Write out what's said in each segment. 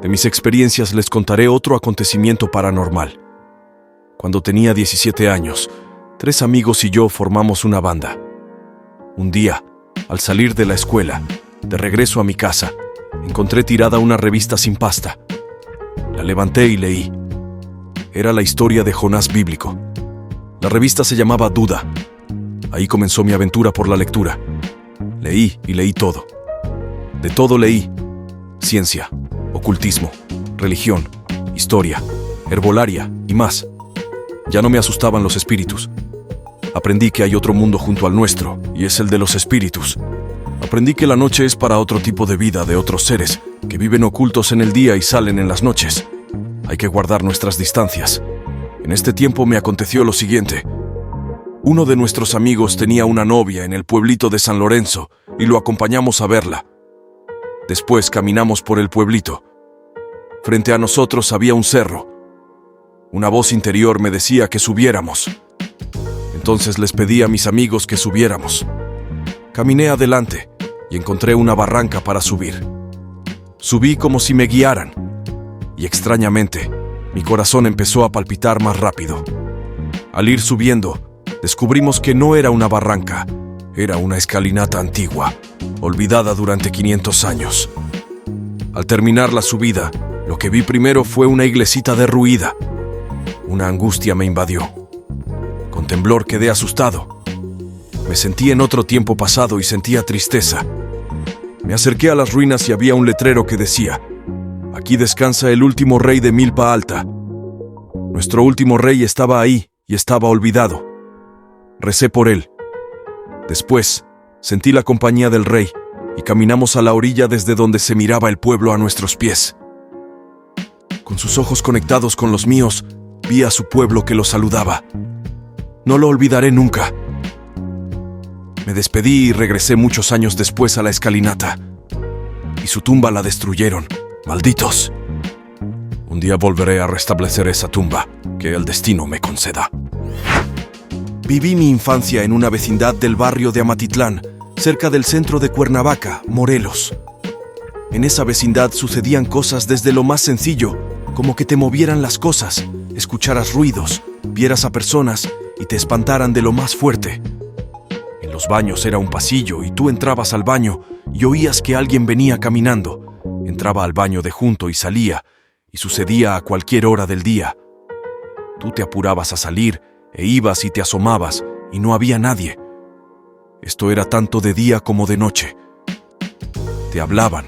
De mis experiencias les contaré otro acontecimiento paranormal. Cuando tenía 17 años, 3 amigos y yo formamos una banda. Un día, al salir de la escuela, de regreso a mi casa, encontré tirada una revista sin pasta. La levanté y leí. Era la historia de Jonás bíblico. La revista se llamaba Duda. Ahí comenzó mi aventura por la lectura. Leí y leí todo. De todo leí. Ciencia, ocultismo, religión, historia, herbolaria y más. Ya no me asustaban los espíritus. Aprendí que hay otro mundo junto al nuestro, y es el de los espíritus. Aprendí que la noche es para otro tipo de vida de otros seres, que viven ocultos en el día y salen en las noches. Hay que guardar nuestras distancias. En este tiempo me aconteció lo siguiente. Uno de nuestros amigos tenía una novia en el pueblito de San Lorenzo, y lo acompañamos a verla. Después caminamos por el pueblito. Frente a nosotros había un cerro. Una voz interior me decía que subiéramos. Entonces les pedí a mis amigos que subiéramos. Caminé adelante y encontré una barranca para subir. Subí como si me guiaran. Y extrañamente, mi corazón empezó a palpitar más rápido. Al ir subiendo, descubrimos que no era una barranca, era una escalinata antigua, olvidada durante 500 años. Al terminar la subida, lo que vi primero fue una iglesita derruida. Una angustia me invadió. Con temblor quedé asustado. Me sentí en otro tiempo pasado y sentía tristeza. Me acerqué a las ruinas y había un letrero que decía: «Aquí descansa el último rey de Milpa Alta». Nuestro último rey estaba ahí y estaba olvidado. Recé por él. Después, sentí la compañía del rey y caminamos a la orilla desde donde se miraba el pueblo a nuestros pies. Con sus ojos conectados con los míos, vi a su pueblo que lo saludaba. No lo olvidaré nunca. Me despedí y regresé muchos años después a la escalinata. Y su tumba la destruyeron. ¡Malditos! Un día volveré a restablecer esa tumba, que el destino me conceda. Viví mi infancia en una vecindad del barrio de Amatitlán, cerca del centro de Cuernavaca, Morelos. En esa vecindad sucedían cosas desde lo más sencillo, como que te movieran las cosas, escucharas ruidos, vieras a personas y te espantaran de lo más fuerte. En los baños era un pasillo y tú entrabas al baño y oías que alguien venía caminando. Entraba al baño de junto y salía, y sucedía a cualquier hora del día. Tú te apurabas a salir e ibas y te asomabas y no había nadie. Esto era tanto de día como de noche. Te hablaban,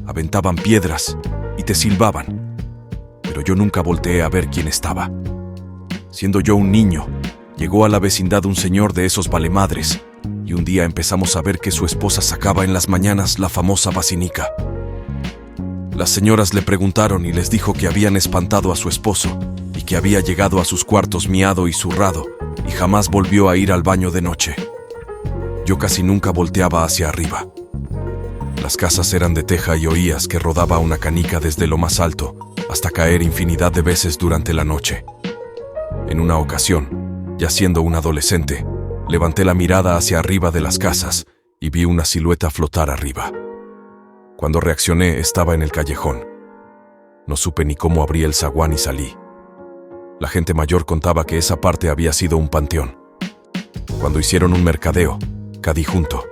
aventaban piedras y te silbaban, pero yo nunca volteé a ver quién estaba. Siendo yo un niño, llegó a la vecindad un señor de esos valemadres, y un día empezamos a ver que su esposa sacaba en las mañanas la famosa vacinica. Las señoras le preguntaron y les dijo que habían espantado a su esposo y que había llegado a sus cuartos miado y zurrado y jamás volvió a ir al baño de noche. Yo casi nunca volteaba hacia arriba. Las casas eran de teja y oías que rodaba una canica desde lo más alto hasta caer infinidad de veces durante la noche. En una ocasión, ya siendo un adolescente, levanté la mirada hacia arriba de las casas y vi una silueta flotar arriba. Cuando reaccioné, estaba en el callejón. No supe ni cómo abrí el zaguán y salí. La gente mayor contaba que esa parte había sido un panteón. Cuando hicieron un mercadeo, cadí junto.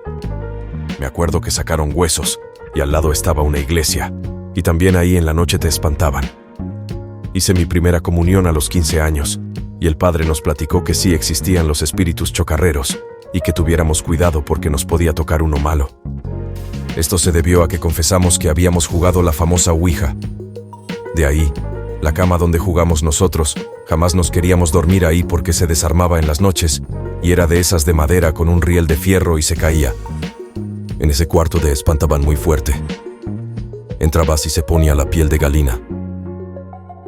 Me acuerdo que sacaron huesos y al lado estaba una iglesia, y también ahí en la noche te espantaban. Hice mi primera comunión a los 15 años, y el padre nos platicó que sí existían los espíritus chocarreros, y que tuviéramos cuidado porque nos podía tocar uno malo. Esto se debió a que confesamos que habíamos jugado la famosa Ouija. De ahí, la cama donde jugamos nosotros, jamás nos queríamos dormir ahí porque se desarmaba en las noches, y era de esas de madera con un riel de fierro y se caía. En ese cuarto te espantaban muy fuerte. Entrabas y se ponía la piel de gallina.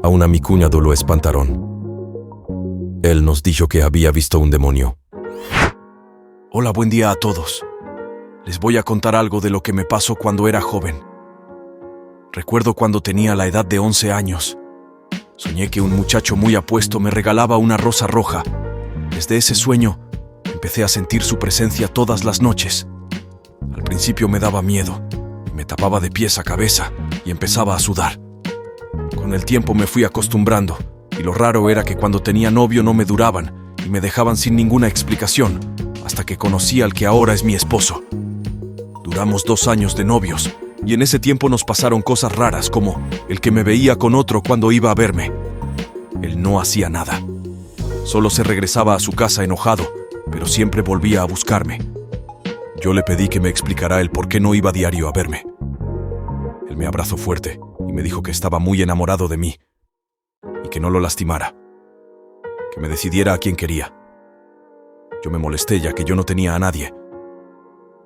Aún a mi cuñado lo espantaron. Él nos dijo que había visto un demonio. Hola, buen día a todos. Les voy a contar algo de lo que me pasó cuando era joven. Recuerdo cuando tenía la edad de 11 años. Soñé que un muchacho muy apuesto me regalaba una rosa roja. Desde ese sueño, empecé a sentir su presencia todas las noches. Al principio me daba miedo, y me tapaba de pies a cabeza y empezaba a sudar. Con el tiempo me fui acostumbrando, y lo raro era que cuando tenía novio no me duraban y me dejaban sin ninguna explicación, hasta que conocí al que ahora es mi esposo. Duramos 2 años de novios, y en ese tiempo nos pasaron cosas raras, como el que me veía con otro cuando iba a verme. Él no hacía nada. Solo se regresaba a su casa enojado, pero siempre volvía a buscarme. Yo le pedí que me explicara el por qué no iba diario a verme. Él me abrazó fuerte y me dijo que estaba muy enamorado de mí y que no lo lastimara, que me decidiera a quién quería. Yo me molesté ya que yo no tenía a nadie.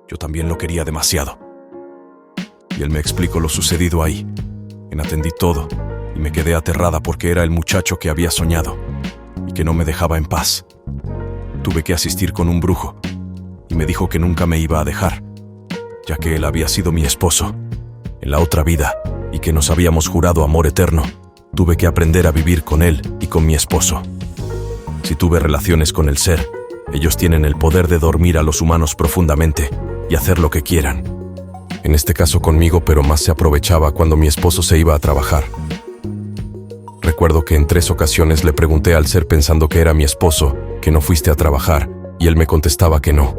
Yo también lo quería demasiado. Y él me explicó lo sucedido ahí. Atendí todo y me quedé aterrada porque era el muchacho que había soñado y que no me dejaba en paz. Tuve que asistir con un brujo y me dijo que nunca me iba a dejar, ya que él había sido mi esposo en la otra vida y que nos habíamos jurado amor eterno. Tuve que aprender a vivir con él y con mi esposo. Si tuve relaciones con el ser, ellos tienen el poder de dormir a los humanos profundamente y hacer lo que quieran. En este caso conmigo, pero más se aprovechaba cuando mi esposo se iba a trabajar. Recuerdo que en 3 ocasiones le pregunté al ser pensando que era mi esposo, que no fuiste a trabajar, y él me contestaba que no.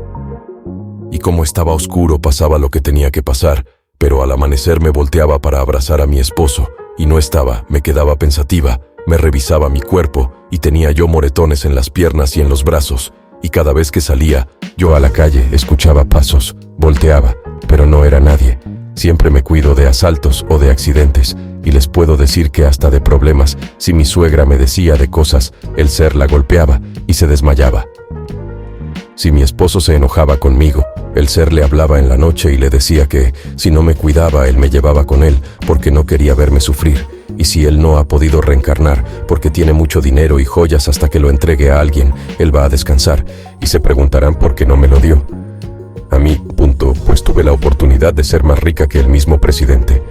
Y como estaba oscuro, pasaba lo que tenía que pasar, pero al amanecer me volteaba para abrazar a mi esposo, y no estaba, me quedaba pensativa, me revisaba mi cuerpo, y tenía yo moretones en las piernas y en los brazos, y cada vez que salía, yo a la calle, escuchaba pasos, volteaba, pero no era nadie. Siempre me cuido de asaltos o de accidentes, y les puedo decir que hasta de problemas, si mi suegra me decía de cosas, el ser la golpeaba y se desmayaba. Si mi esposo se enojaba conmigo, el ser le hablaba en la noche y le decía que, si no me cuidaba, él me llevaba con él, porque no quería verme sufrir, y si él no ha podido reencarnar, porque tiene mucho dinero y joyas hasta que lo entregue a alguien, él va a descansar, y se preguntarán por qué no me lo dio. A mí, pues tuve la oportunidad de ser más rica que el mismo presidente.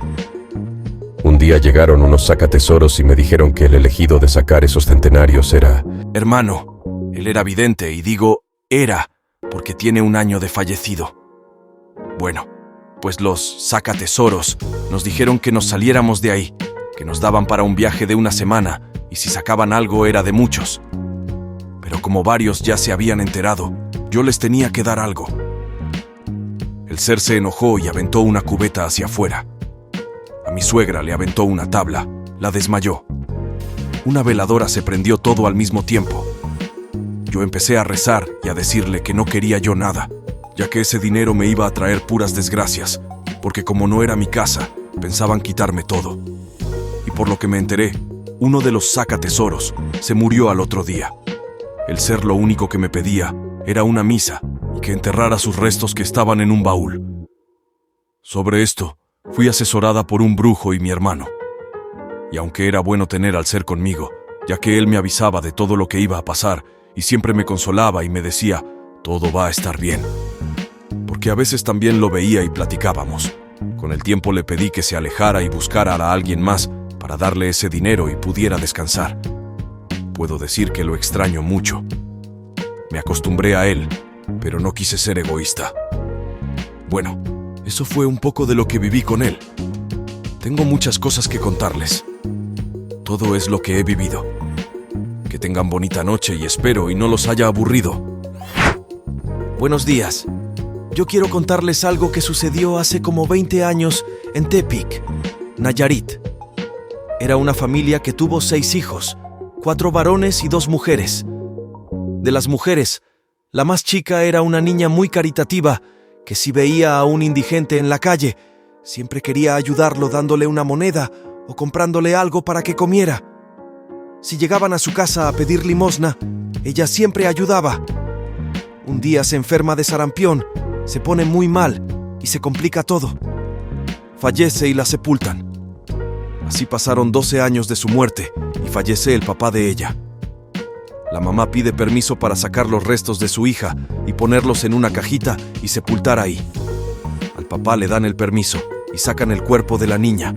Un día llegaron unos sacatesoros y me dijeron que el elegido de sacar esos centenarios era... Hermano, él era vidente, y digo era, porque tiene 1 año de fallecido. Bueno, pues los sacatesoros nos dijeron que nos saliéramos de ahí, que nos daban para un viaje de 1 semana, y si sacaban algo era de muchos. Pero como varios ya se habían enterado, yo les tenía que dar algo. El ser se enojó y aventó una cubeta hacia afuera. A mi suegra le aventó una tabla, la desmayó. Una veladora se prendió todo al mismo tiempo. Yo empecé a rezar y a decirle que no quería yo nada, ya que ese dinero me iba a traer puras desgracias, porque como no era mi casa, pensaban quitarme todo. Y por lo que me enteré, uno de los sacatesoros se murió al otro día. El ser lo único que me pedía era una misa y que enterrara sus restos que estaban en un baúl. Sobre esto, fui asesorada por un brujo y mi hermano. Y aunque era bueno tener al ser conmigo, ya que él me avisaba de todo lo que iba a pasar y siempre me consolaba y me decía, todo va a estar bien. Porque a veces también lo veía y platicábamos. Con el tiempo le pedí que se alejara y buscara a alguien más para darle ese dinero y pudiera descansar. Puedo decir que lo extraño mucho. Me acostumbré a él, pero no quise ser egoísta. Bueno, eso fue un poco de lo que viví con él. Tengo muchas cosas que contarles. Todo es lo que he vivido. Que tengan bonita noche y espero y no los haya aburrido. Buenos días. Yo quiero contarles algo que sucedió hace como 20 años en Tepic, Nayarit. Era una familia que tuvo 6 hijos, 4 varones y 2 mujeres. De las mujeres, la más chica era una niña muy caritativa que si veía a un indigente en la calle, siempre quería ayudarlo dándole una moneda o comprándole algo para que comiera. Si llegaban a su casa a pedir limosna, ella siempre ayudaba. Un día se enferma de sarampión, se pone muy mal y se complica todo. Fallece y la sepultan. Así pasaron 12 años de su muerte y fallece el papá de ella. La mamá pide permiso para sacar los restos de su hija y ponerlos en una cajita y sepultar ahí. Al papá le dan el permiso y sacan el cuerpo de la niña.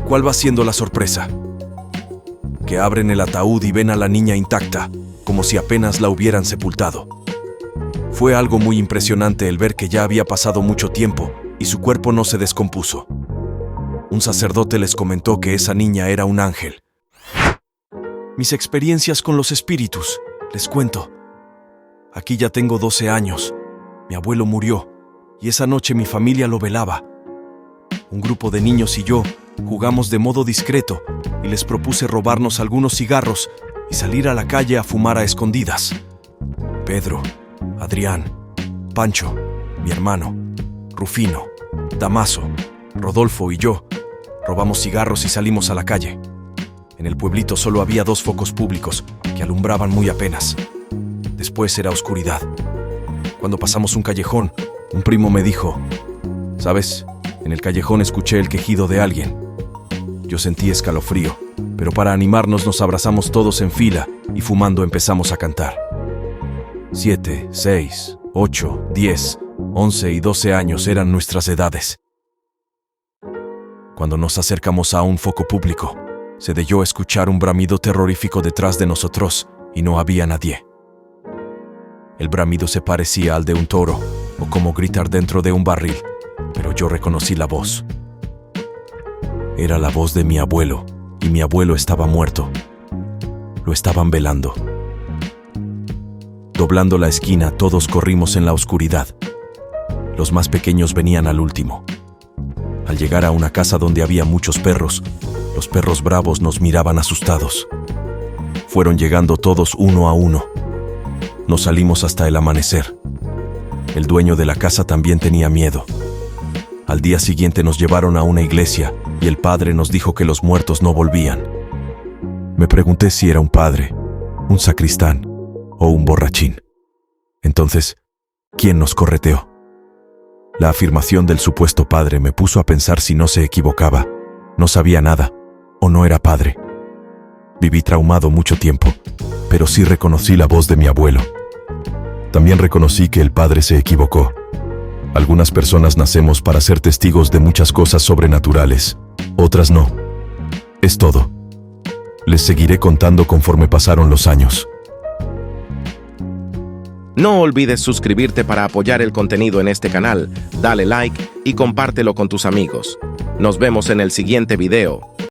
¿Cuál va siendo la sorpresa? Que abren el ataúd y ven a la niña intacta, como si apenas la hubieran sepultado. Fue algo muy impresionante el ver que ya había pasado mucho tiempo y su cuerpo no se descompuso. Un sacerdote les comentó que esa niña era un ángel. Mis experiencias con los espíritus, les cuento. Aquí ya tengo 12 años. Mi abuelo murió y esa noche mi familia lo velaba. Un grupo de niños y yo jugamos de modo discreto y les propuse robarnos algunos cigarros y salir a la calle a fumar a escondidas. Pedro, Adrián, Pancho, mi hermano, Rufino, Damaso, Rodolfo y yo robamos cigarros y salimos a la calle. En el pueblito solo había 2 focos públicos que alumbraban muy apenas. Después era oscuridad. Cuando pasamos un callejón, un primo me dijo: ¿sabes? En el callejón escuché el quejido de alguien. Yo sentí escalofrío, pero para animarnos nos abrazamos todos en fila y fumando empezamos a cantar. 7, 6, 8, 10, 11 y 12 años eran nuestras edades. Cuando nos acercamos a un foco público, se debió escuchar un bramido terrorífico detrás de nosotros y no había nadie. El bramido se parecía al de un toro o como gritar dentro de un barril, pero yo reconocí la voz. Era la voz de mi abuelo y mi abuelo estaba muerto. Lo estaban velando. Doblando la esquina, todos corrimos en la oscuridad. Los más pequeños venían al último. Al llegar a una casa donde había muchos perros, los perros bravos nos miraban asustados. Fueron llegando todos uno a uno. Nos salimos hasta el amanecer. El dueño de la casa también tenía miedo. Al día siguiente nos llevaron a una iglesia y el padre nos dijo que los muertos no volvían. Me pregunté si era un padre, un sacristán o un borrachín. Entonces, ¿quién nos correteó? La afirmación del supuesto padre me puso a pensar si no se equivocaba, no sabía nada o no era padre. Viví traumado mucho tiempo, pero sí reconocí la voz de mi abuelo. También reconocí que el padre se equivocó. Algunas personas nacemos para ser testigos de muchas cosas sobrenaturales, otras no. Es todo. Les seguiré contando conforme pasaron los años. No olvides suscribirte para apoyar el contenido en este canal, dale like y compártelo con tus amigos. Nos vemos en el siguiente video.